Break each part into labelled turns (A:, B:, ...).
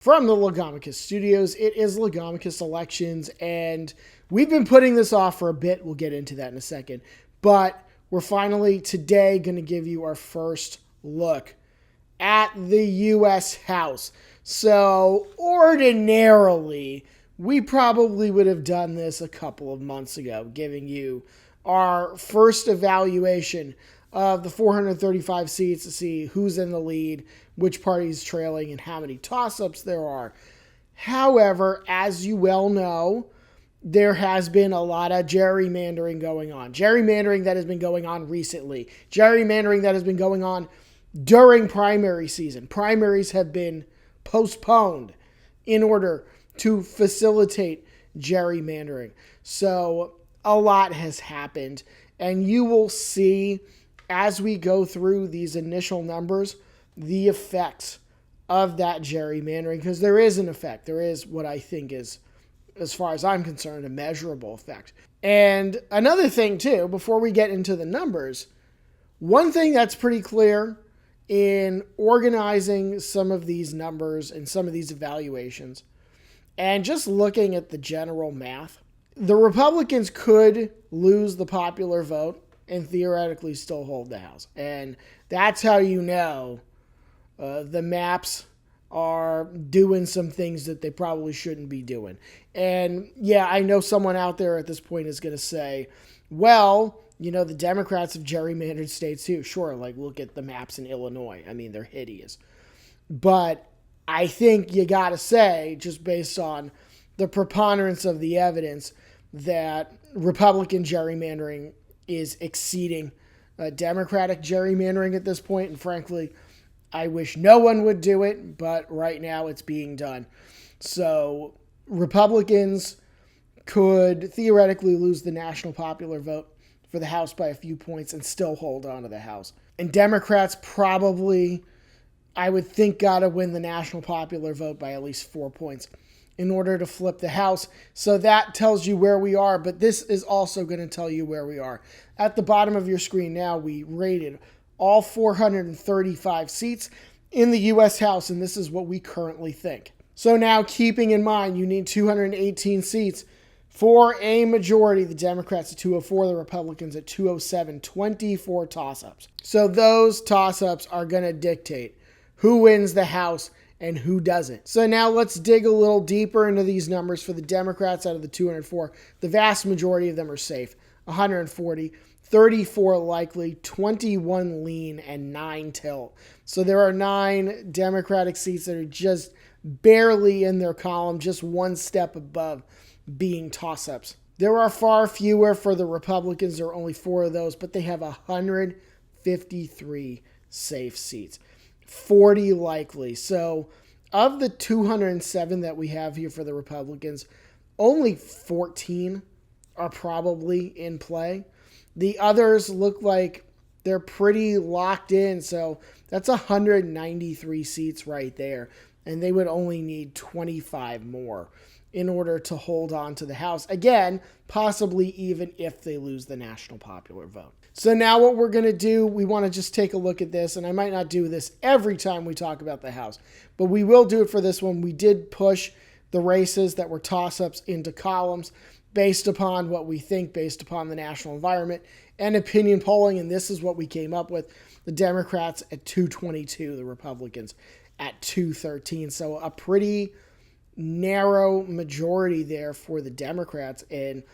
A: From the Legomicus Studios, it is Legomicus Elections, and we've been putting this off for a bit. We'll get into that in a second. But we're finally today going to give you our first look at the U.S. House. So ordinarily, we probably would have done this a couple of months ago, giving you our first evaluation of the 435 seats to see who's in the lead, which party's trailing, and how many toss-ups there are. However, as you well know, there has been a lot of gerrymandering going on. Gerrymandering that has been going on recently. Gerrymandering that has been going on during primary season. Primaries have been postponed in order to facilitate gerrymandering. So a lot has happened, and you will see as we go through these initial numbers the effects of that gerrymandering, because there is an effect. There is what I think is, as far as I'm concerned, a measurable effect. And another thing too, before we get into the numbers, one thing that's pretty clear in organizing some of these numbers and some of these evaluations and just looking at the general math, the Republicans could lose the popular vote and theoretically still hold the House. And that's how you know the maps are doing some things that they probably shouldn't be doing. And yeah, I know someone out there at this point is going to say, well, you know, the Democrats have gerrymandered states too. Sure, like look at the maps in Illinois. I mean, they're hideous. But I think you got to say, just based on the preponderance of the evidence, that Republican gerrymandering is exceeding Democratic gerrymandering at this point. And frankly, I wish no one would do it, but right now it's being done. So Republicans could theoretically lose the national popular vote for the House by a few points and still hold on to the House. And Democrats probably, I would think, got to win the national popular vote by at least 4 points in order to flip the House. So that tells you where we are, but this is also going to tell you where we are. At the bottom of your screen now, we rated all 435 seats in the U.S. House, and this is what we currently think. So now, keeping in mind, you need 218 seats for a majority. The Democrats at 204, the Republicans at 207, 24 toss-ups. So those toss-ups are going to dictate who wins the House and who doesn't. So now let's dig a little deeper into these numbers. For the Democrats, out of the 204, the vast majority of them are safe. 140, 34 likely, 21 lean, and 9 tilt. So there are 9 Democratic seats that are just barely in their column, just one step above being toss-ups. There are far fewer for the Republicans. There are only 4 of those, but they have 153 safe seats. 40 likely. So of the 207 that we have here for the Republicans, only 14 are probably in play. The others look like they're pretty locked in. So that's 193 seats right there. And they would only need 25 more in order to hold on to the House. Again, possibly even if they lose the national popular vote. So now what we're going to do, we want to just take a look at this, and I might not do this every time we talk about the House, but we will do it for this one. We did push the races that were toss-ups into columns based upon what we think, based upon the national environment and opinion polling, and this is what we came up with. The Democrats at 222, the Republicans at 213. So a pretty narrow majority there for the Democrats. And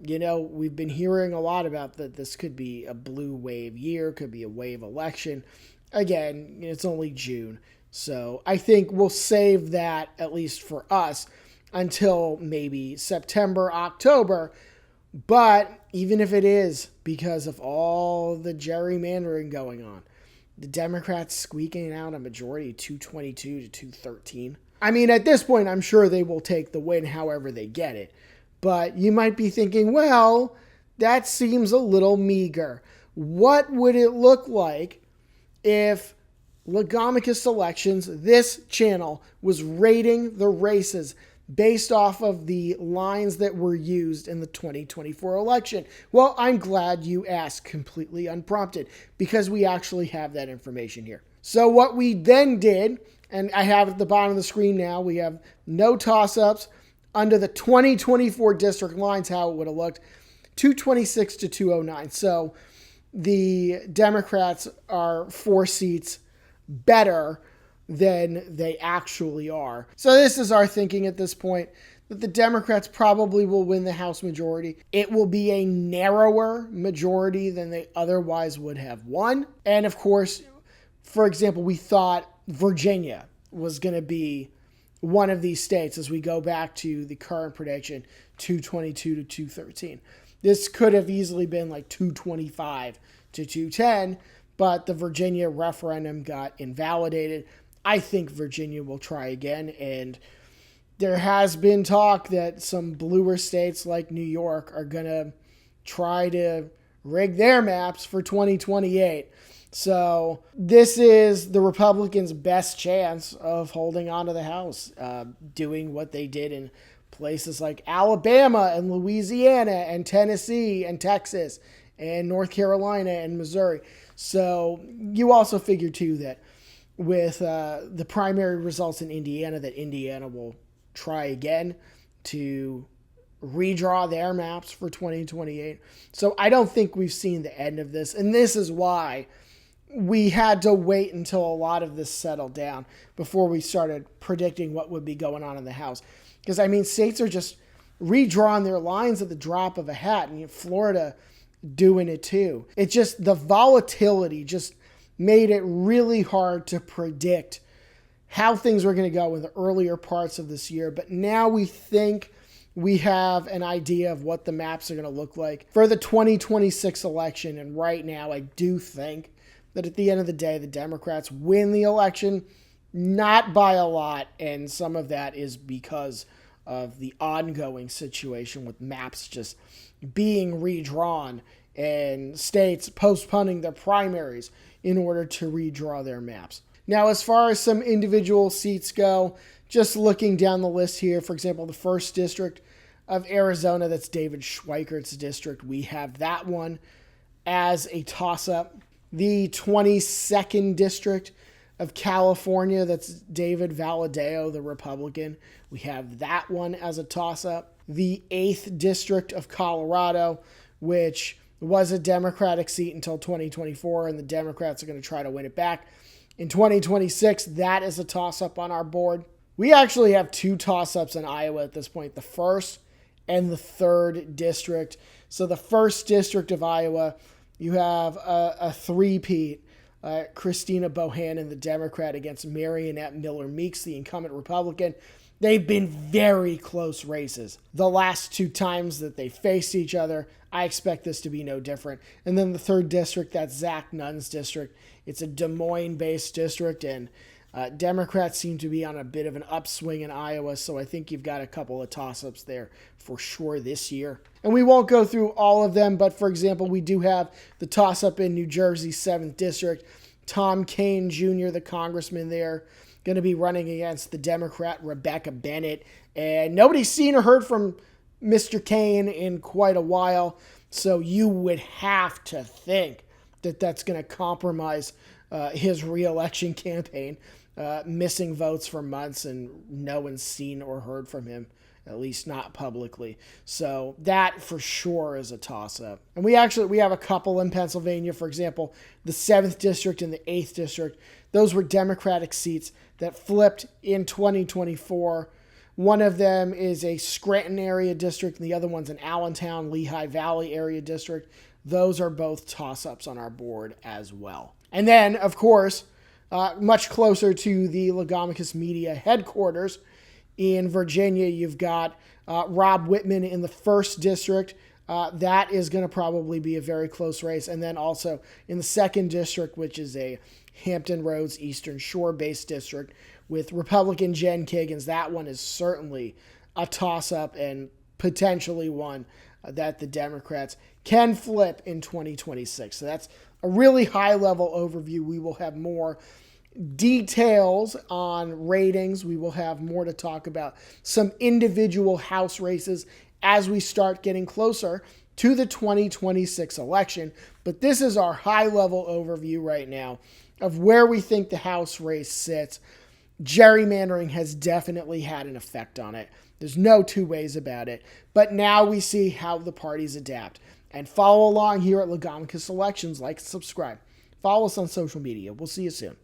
A: you know, we've been hearing a lot about that this could be a blue wave year, could be a wave election. Again, it's only June. So I think we'll save that, at least for us, until maybe September, October. But even if it is because of all the gerrymandering going on, the Democrats squeaking out a majority 222 to 213. I mean, at this point, I'm sure they will take the win however they get it. But you might be thinking, well, that seems a little meager. What would it look like if Legomicus Elections, this channel, was rating the races based off of the lines that were used in the 2024 election? Well, I'm glad you asked, completely unprompted, because we actually have that information here. So what we then did, And I have at the bottom of the screen now, we have no toss-ups under the 2024 district lines, how it would have looked, 226 to 209. So the Democrats are 4 seats better than they actually are. So this is our thinking at this point, that the Democrats probably will win the House majority. It will be a narrower majority than they otherwise would have won. And of course, for example, we thought Virginia was going to be one of these states as we go back to the current prediction, 222 to 213. This could have easily been like 225 to 210, but the Virginia referendum got invalidated. I think Virginia will try again, and there has been talk that some bluer states like New York are going to try to rig their maps for 2028. So this is the Republicans' best chance of holding on to the House, doing what they did in places like Alabama and Louisiana and Tennessee and Texas and North Carolina and Missouri. So you also figure, too, that with the primary results in Indiana, that Indiana will try again to redraw their maps for 2028. So I don't think we've seen the end of this. And this is why we had to wait until a lot of this settled down before we started predicting what would be going on in the House. Because, I mean, states are just redrawing their lines at the drop of a hat. And Florida doing it too. It's just the volatility just made it really hard to predict how things were going to go in the earlier parts of this year. But now we think we have an idea of what the maps are going to look like for the 2026 election. And right now, I do think that at the end of the day, the Democrats win the election, not by a lot. And some of that is because of the ongoing situation with maps just being redrawn and states postponing their primaries in order to redraw their maps. Now, as far as some individual seats go, just looking down the list here, for example, the 1st District of Arizona, that's David Schweikert's district. We have that one as a toss-up. The 22nd District of California, that's David Valadao, the Republican. We have that one as a toss-up. The 8th District of Colorado, which was a Democratic seat until 2024, and the Democrats are going to try to win it back in 2026. That is a toss-up on our board. We actually have 2 toss-ups in Iowa at this point, the 1st and the 3rd District. So the 1st District of Iowa, you have a three-peat, Christina Bohannon, the Democrat, against Marionette Miller Meeks, the incumbent Republican. They've been very close races the last 2 times that they faced each other. I expect this to be no different. And then the 3rd District, that's Zach Nunn's district. It's a Des Moines-based district, and Democrats seem to be on a bit of an upswing in Iowa, so I think you've got a couple of toss-ups there for sure this year. And we won't go through all of them, but for example, we do have the toss-up in New Jersey's 7th District. Tom Kean Jr., the congressman there, going to be running against the Democrat Rebecca Bennett. And nobody's seen or heard from Mr. Kean in quite a while, so you would have to think that that's going to compromise his re-election campaign. Missing votes for months and no one's seen or heard from him, at least not publicly. So that for sure is a toss-up. And we have a couple in Pennsylvania. For example, the 7th District and the 8th District. Those were Democratic seats that flipped in 2024. One of them is a Scranton area district, and the other one's an Allentown, Lehigh Valley area district. Those are both toss-ups on our board as well. And then, of course, much closer to the Legomicus Media headquarters in Virginia, you've got Rob Whitman in the 1st District. That is going to probably be a very close race. And then also in the 2nd District, which is a Hampton Roads Eastern Shore-based district with Republican Jen Kiggins. That one is certainly a toss-up and potentially one that the Democrats can flip in 2026. So that's a really high-level overview. We will have more details on ratings. We will have more to talk about some individual House races as we start getting closer to the 2026 election. But this is our high-level overview right now of where we think the House race sits. gerrymandering has definitely had an effect on it. There's no two ways about it. But now we see how the parties adapt. And follow along here at Legomicus Elections. Like and subscribe. Follow us on social media. We'll see you soon.